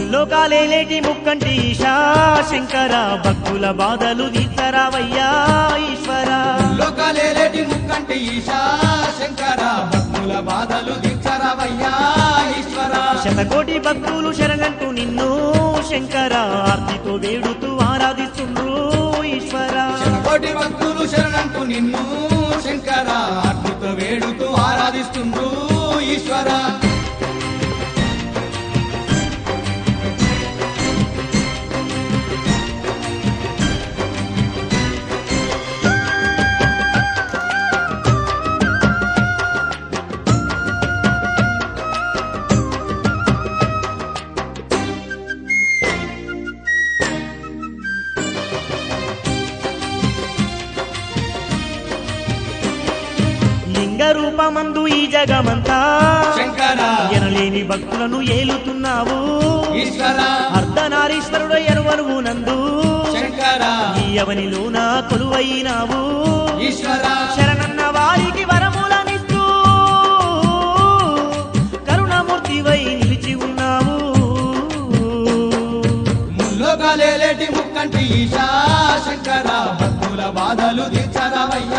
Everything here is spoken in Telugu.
ముల్లోకాలేటి ముక్కంటి ఈశా శంకర భక్తుల బాధలు తీర్చరావయ్యా ఈశ్వర లోకాలేటి ముక్కంటి ఈశా శంకర భక్తుల బాధలు తీర్చరావయ్యా ఈశ్వర శతకోటి భక్తులు శరణంటూ నిన్ను శంకర ఆర్తితో వేడుతూ ఆరాధిస్తుండ్రు ఈశ్వర శతకోటి భక్తులు శరణంటూ నిన్ను శంకర ఆర్తితో వేడుతూ ఆరాధిస్తుండ్రు ఈశ్వర లింగ రూపమందు ఈ జగమంతా శంకర ఎనలేని భక్తులను ఏలుతున్నావు ఈశ్వర అర్ధనారీశ్వరుడు ఎరువనువు నందు శంకర ఈ అవనిలోన కొలువైనావు ఈశ్వర శరణన్న వారికి వరములనిస్తూ కరుణమూర్తివై నిలిచి ఉన్నావు ముల్లోకాలేటి ముక్కంటి ఈశా శంకర భక్తుల బాధలు తీర్చరావయ్యా